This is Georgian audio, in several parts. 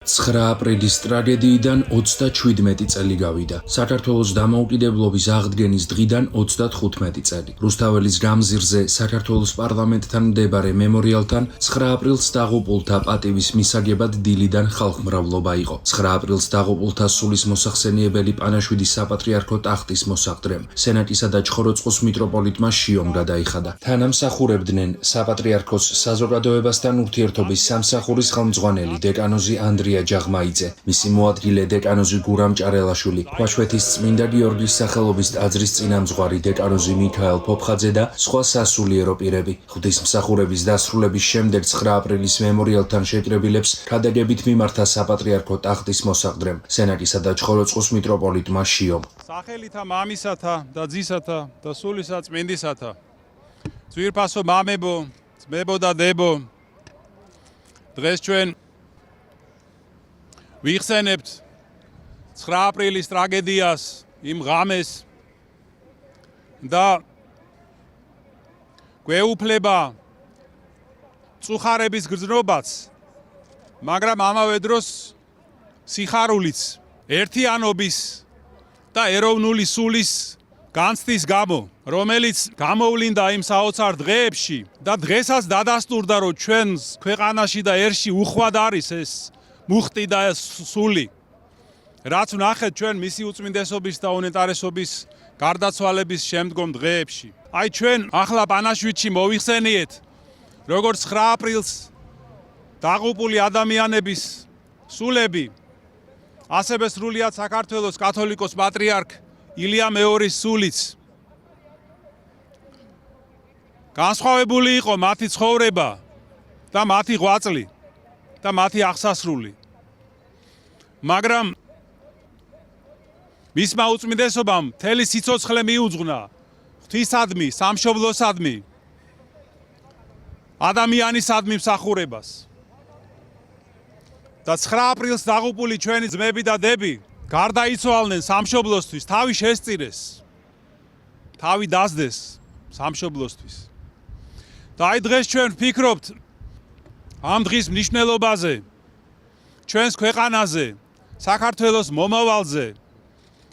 9 აპრილის ტრაგედიიდან 37 წელი გავიდა. საქართველოს დამოუკიდებლობის აღდგენის დღიდან 35 წელი. რუსთაველის გამზირზე საქართველოს პარლამენტთან მდებარე მემორიალთან 9 აპრილს დაღუპულთა პატივის მისაგებად დილიდან ხალხმრავლობა იყო. 9 აპრილს დაღუპულთა სულის მოსახსენიებელი პანაშვიდის საპატრიარქო ტახტის მოსახდრემ სენატისა და ჩხოროწყუს მიტროპოლიტმა შიომ გადაიხადა. თანამსახურებდნენ საპატრიარქოს საზოგადოებასთან ურთიერთობის სამსახურის ხელმძღვანელი დეკანოზი ანდრია ჯაღმაიძე, მისი მოადგილე დეკანოზი გურამ ჭარელაშვილი, ქვაშვეთის წმინდა გიორგის სახელობის ტაძრის წინამძღვარი დეკანოზი მიქაელ ფოფხაძე და სხვა სასულიერო პირები. ღვთისმსახურების დასრულების შემდეგ 9 აპრილის მემორიალთან შეკრებილებს ქადაგებით მიმართა საპატრიარქო ტახტის მოსახდრემ სენაკისა და ჩხოროწყუს მიტროპოლიტმა შიომ. სახელითა მამისათა და ძისათა და სულისა წმინდისათა, ძვირფასო მამებო, ძმებო და დებო, დღეს ჩვენ ვიხსენებთ 9 აპრილის ტრაგედიას, იმ ღამეს და გვეუფლება წუხარების გრძნობაც, მაგრამ ამავე დროს სიხარულიც, ერთიანობის და ეროვნული სულის განცდის გამო, რომელიც გამოვლინდა იმ საოცარ დღეებში და დღესაც დადასტურდა, რომ ჩვენს ქვეყანაში და ერში უხვად არის ეს მუხტი და სული, რაც ვნახეთ ჩვენ მისი უწმინდესობის და უნეტარესობის გარდაცვალების შემდგომ დღეებში. აი ჩვენ ახლა პანაშვიდში მოვიხსენიეთ, როგორც 9 აპრილს დაღუპული ადამიანების სულები, ასევე სრულიად საქართველოს კათოლიკოს პატრიარქ ილია მეორის სულიც. განსხვავებული იყო მათი ცხოვრება და მათი ღვაწლი და მათი აღსასრული. მაგრამ მისმა უწმინდესობამ მთელი სიცოცხლე მიუძღვნა ღვთისადმი, სამშობლოსადმი, ადამიანისადმი მსახურებას. და 9 აპრილს დაღუპული ჩვენი ძმები და დები გარდაიცვალნენ სამშობლოსთვის, თავი შესწირეს, თავი დასდეს სამშობლოსთვის. და აი დღეს ჩვენ ვფიქრობთ ამ დღის მნიშვნელობაზე, ჩვენს ქვეყანაზე, საქართველოს მომავალზე,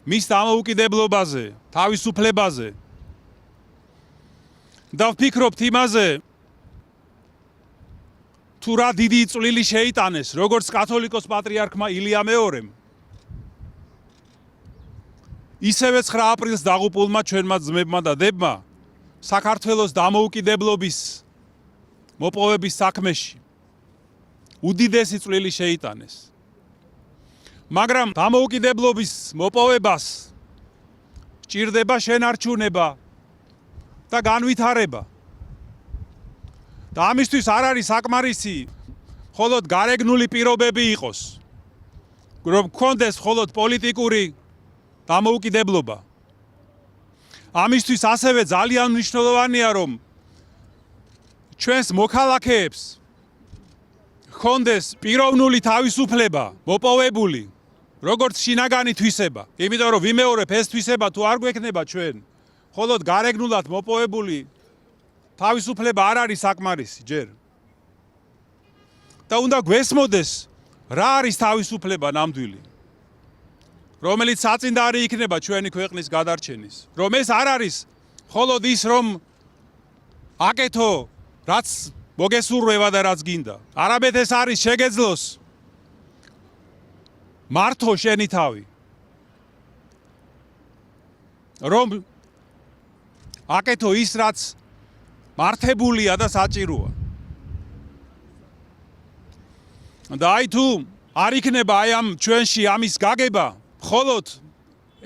მის დამოუკიდებლობაზე, თავისუფლებაზე. და ვფიქრობთ იმაზე, თუ რა დიდი წვლილი შეიტანეს, როგორც კათოლიკოს პატრიარქმა ილია მეორემ, ისევე 9 აპრილს დაღუპულმა ჩვენმა ძმებმა და დებმა საქართველოს დამოუკიდებლობის მოპოვების საქმეში უდიდესი წვლილი შეიტანეს. მაგრამ დამოუკიდებლობის მოპოვებას სჭირდება შენარჩუნება და განვითარება. და ამისთვის არ არის საკმარისი მხოლოდ გარეგნული პირობები იყოს, რომ გქონდეს მხოლოდ პოლიტიკური დამოუკიდებლობა. ამისთვის ასევე ძალიან მნიშვნელოვანია, რომ ჩვენს მოქალაქეებს ჰქონდეს პიროვნული თავისუფლება მოპოვებული, როგორც შინაგანი თვისება. იმიტომ რომ ვიმეორებ, ეს თვისება თუ არ გვექნება ჩვენ, მხოლოდ გარეგნულად მოპოვებული თავისუფლება არ არის საკმარისი ჯერ. და უნდა გვესმოდეს, რა არის თავისუფლება ნამდვილი, რომელიც საწინდარი იქნება ჩვენი ქვეყნის გადარჩენის. რომ ეს არ არის მხოლოდ ის, რომ აკეთო რაც მოგესურვება და რაც გინდა. არამედ ეს არის შეგეძლოს მართო შენი თავი. რომ აკეთო ის, რაც მართებულია და საჭიროა. და აი თუ არ იქნება აი ამ ჩვენში ამის გაგება, მხოლოდ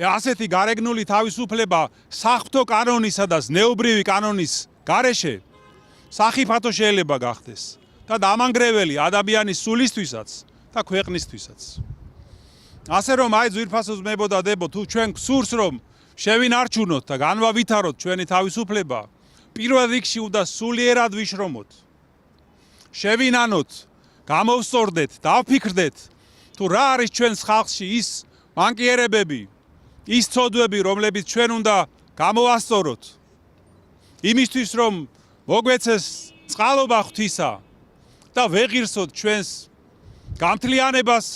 ასეთი გარეგნული თავისუფლება საღვთო კანონისა და ზნეობრივი კანონის გარეშე სახიფათო შეიძლება გახდეს და დამანგრეველი ადამიანის სულისთვისაც და ქვეყნისთვისაც. ასე რომ აი ძვირფასო ძმებო და დებო, თუ ჩვენ გსურს რომ შევინარჩუნოთ და განვავითაროთ ჩვენი თავისუფლება, პირველ რიგში უნდა სულიერად ვიშრომოთ. შევინანოთ, გამოვსწორდეთ, დავფიქრდეთ, თუ რა არის ჩვენს ხალხში ის მანკიერებები, ის ცოდვები, რომლებიც ჩვენ უნდა გამოვასწოროთ. იმისთვის რომ მოგვეცეს წყალობა ღვთისა და ვეღირსოთ ჩვენს გამთლიანებას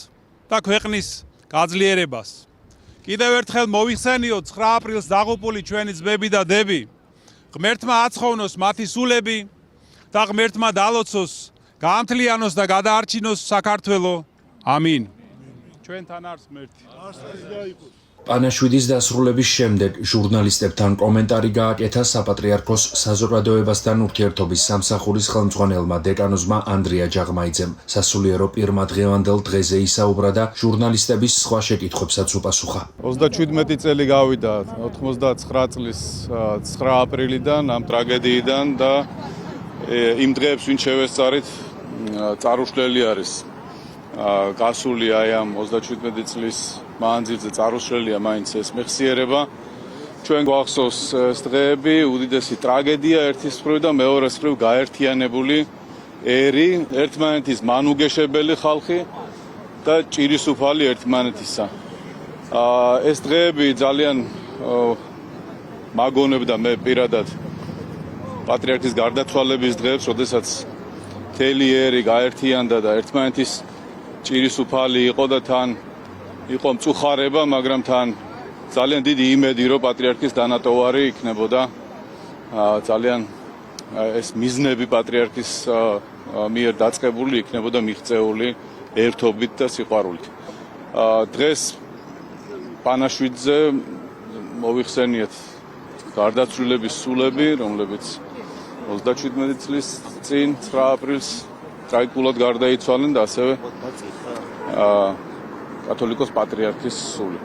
და ქვეყნის გაძლიერებას. კიდევ ერთხელ მოიხსენიოთ 9 აპრილს დაღუპული ჩვენი ძმები და დები. ღმერთმა აცხოვნოს მათი სულები და ღმერთმა დალოცოს, გაამთლიანოს და გადაარჩინოს საქართველო. ამინ. ჩვენთან არის ღმერთი. პანაშვიდის დასრულების შემდეგ ჟურნალისტებთან კომენტარი გააკეთა საპატრიარქოს საზოგადოებასთან ურთიერთობის სამსახურის ხელმძღვანელმა დეკანოზმა ანდრია ჯაღმაიძემ. სასულიერო პირმა დღევანდელ დღეზე ისაუბრა და ჟურნალისტების სხვა შეკითხვებსაც უპასუხა. 37 წელი გავიდა 99 წლის 9 აპრილიდან ამ ტრაგედიიდან და იმ დღეებს ვინ შევესწარით წარუშლელი არის გასული აი ამ 37 წლის მანძილზე წარუშლელია მაინც ეს მეხსიერება. ჩვენ გვახსოვს ეს დღეები, უდიდესი ტრაგედია ერთის მხრივ და მეორეს მხრივ გაერთიანებული ერი, ერთმანეთის მანუგეშებელი ხალხი და ჭირისუფალი ერთმანეთისა. ეს დღეები ძალიან მაგონებდა მე პირადად პატრიარქის გარდაცვალების დღეებს, როდესაც მთელი ერი გაერთიანდა და ერთმანეთის ჭირისუფალი იყო და თან იყო მწუხარება, მაგრამ თან ძალიან დიდი იმედი, რომ პატრიარქის დანატოვარი იქნებოდა. ძალიან ეს მიზნები პატრიარქის მიერ დაწყებული იქნებოდა მიღწეული ერთობით და სიყვარულით. დღეს პანაშვიდზე მოვიხსენიეთ გარდაცვლილების სულები, რომლებიც 37 წლის წინ 9 აპრილს ტრაგიკულად გარდაიცვალნენ და ასევე კათოლიკოს პატრიარქის სული.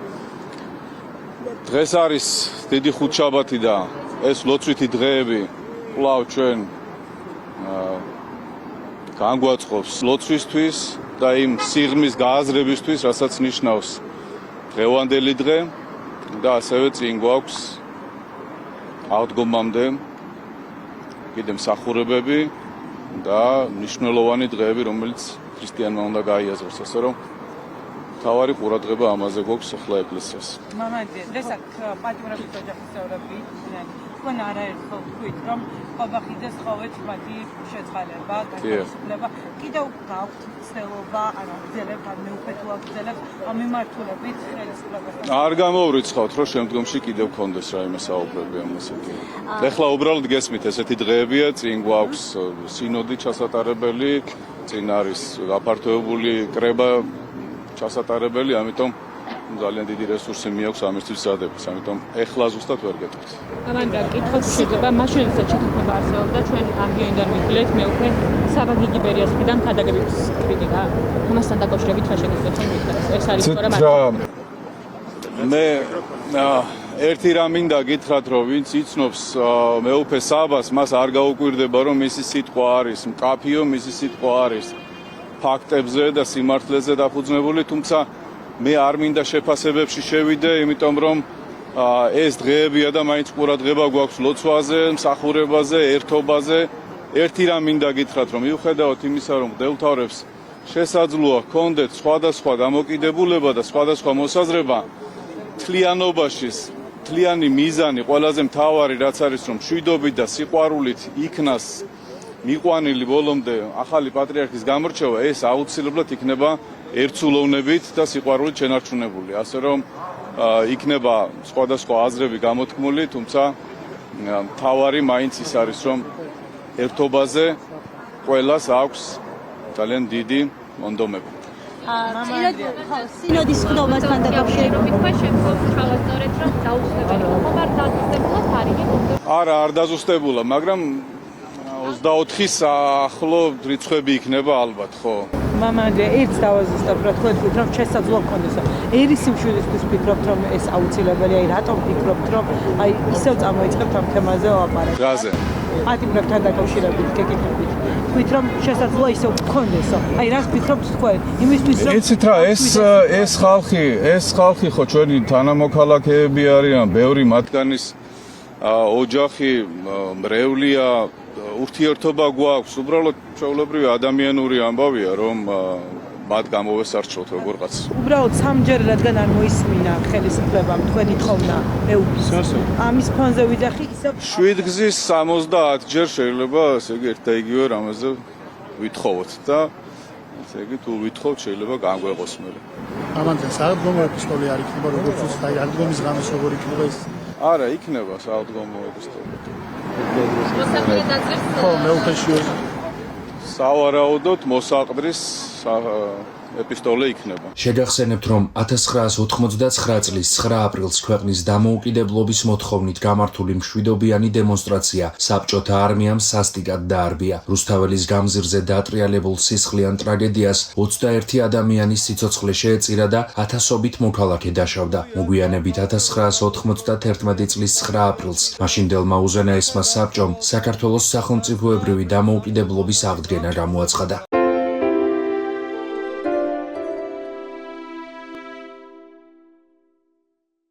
დღეს არის დიდი ხუთშაბათი და ეს ლოცვითი დღეები კვლავ ჩვენ განგვაწყობს ლოცვისთვის და იმ სიღრმის გააზრებისთვის, რასაც ნიშნავს დღევანდელი დღე და ასევე წინ გვაქვს აღდგომამდე კიდე მსახურებები და მნიშვნელოვანი დღეები, რომელიც ქრისტიანმა უნდა გაიაზროს, ასე რომ თავარი ყურადღება ამაზე გვაქვს ახლა ეკლესიას. მამაძე, დღეს აქ პატიმრობის ოჯახის წევრები თქვენ არაერთხელ თქვით, რომ ყობახიძეს ხოვეთ მათი შეწყალება, განთავისუფლება. კიდევ გაქვთ ცდილობა, ანუ გრძელებთ, ან მეუფეთო აგრძელებთ ამ მიმართულებით ხელისუფლებასთან? არ გამოვრიცხავთ, რომ შემდგომში კიდევ გქონდეს რაიმე საუბრები ამ ასეთი. ეხლა უბრალოდ გესმით, ესეთი დღეებია, წინ გვაქვს სინოდი ჩასატარებელი, წინ არის გაფართოებული კრება ჩასატარებელი, ამიტომ ძალიან დიდი რესურსი მიაქვს ამისთვის ზადების, ამიტომ ეხლა ზუსტად ვერ გეტყვით. ამან კითხოთ შეიძლება მაშინ როდესაც შეთანხმება არსებობდა ჩვენ ამბიონიდან ვიგულეთ მე უკვე საბაგიგი ბერიას მხრიდან ქადაგების კრიტიკა ამასთან დაკავშირებით რა შეგიძლიათ თქვენ გითხრათ ეს არის თორემ მე ერთი რამ მინდა გითხრათ რომ ვინც იცნობს მეუფე საბას მას არ გაუკვირდება რომ მისი სიტყვა არის მკაფიო მისი სიტყვა არის ფაქტებზე და სიმართლეზე დაფუძნებული თუმცა მე არ მინდა შეფასებებში შევიდე იმიტომ რომ ეს დღეებია და მაინც ყურადღება გვაქვს ლოცვაზე, მსახურებაზე, ერთობაზე. ერთი რამ მინდა გითხრათ რომ მიუხედავად იმისა რომ მღვდელმთავრებს შესაძლოა ჰქონდეთ სხვადასხვა დამოკიდებულება და სხვადასხვა მოსაზრება თლიანობაში თლიანი მიზანი ყველაზე მთავარი რაც არის რომ მშვიდობით და სიყვარულით იქნას მიყვანილი ბოლომდე ახალი პატრიარქის გამორჩევა ეს აუცილებლად იქნება ერთსულოვნებით და სიყვარულით შენარჩუნებული ასე რომ იქნება სხვადასხვა აზრები გამოთქმული თუმცა მთავარი მაინც ის არის რომ ერთობაზე ყველას აქვს ძალიან დიდი მონდომები სინოდის ხდომასთან დაკავშირებით თქვენ შემდგომ ჩავასწორეთ რომ დაუხსნებელი ხომ არ დაზუსტებულა თარიღი არა არ დაზუსტებულა მაგრამ 24-ის ახლო რიცხვები იქნება ალბათ ხო მამაძე, ერთს დავაზუსტებ, რა თქვენ თქვით, რომ შესაძლოა გქონდეს. ერის სიმშვიდისთვის ფიქრობთ, რომ ეს აუცილებელია, აი რატომ ფიქრობთ, რომ აი ისევ წამოიწყებთ ამ თემაზე ვლაპარაკს? რაზე? პატიმრებთან დაკავშირებით გეკითხებით. თქვით, რომ შესაძლოა ისევ გქონდეს. აი რას ფიქრობთ თქვენ? იმისთვის რომ იცით რა, ეს ხალხი ხო ჩვენი თანამოქალაქეები არიან, ბევრი მათგანის ოჯახი მრევლია ურთიერთობა გვაქვს, უბრალოდ ჩვეულებრივი ადამიანური ამბავია, რომ მათ გამოვესარჩოთ როგორღაც. უბრალოდ სამჯერ რადგან არ მოისმინა ხელისუფლებამ თქვენი თხოვნა მეუფის. ამის ფონზე ვიძახი ისევ 7 გზის 70 ჯერ შეიძლება, ესე იგი ერთ და იგივე რამაზე ვითხოვოთ და ესე იგი თუ ვითხოვთ შეიძლება განგვეყოს მე. ამანთან საავტომობილო ეპისტოლე არ იქნება როგორც უცხო აი აღდგომის გამოს როგორ იქნება ეს არა, იქნება საავტომობილო ეპისტოლე. მოსაყრე დაძერს ხო მეუღეში სავარაუდოდ მოსაყდრის ეპისტოლე იქნება. შეგახსენებთ, რომ 1989 წლის 9 აპრილს ქვეყნის დამოუკიდებლობის მოთხოვნით გამართული მშვიდობიანი დემონსტრაცია საბჭოთა არმიამ სასტიკად დაარბია. რუსთაველის გამზირზე დაატრიალებულ სისხლიან ტრაგედიას 21 ადამიანის სიცოცხლე შეეწირა და ათასობით მოქალაქე დაშავდა. მოგვიანებით 1991 წლის 9 აპრილს მაშინდელმა უზენაესმა საბჭომ საქართველოს სახელმწიფოებრივი დამოუკიდებლობის აღდგენა გამოაცხადა.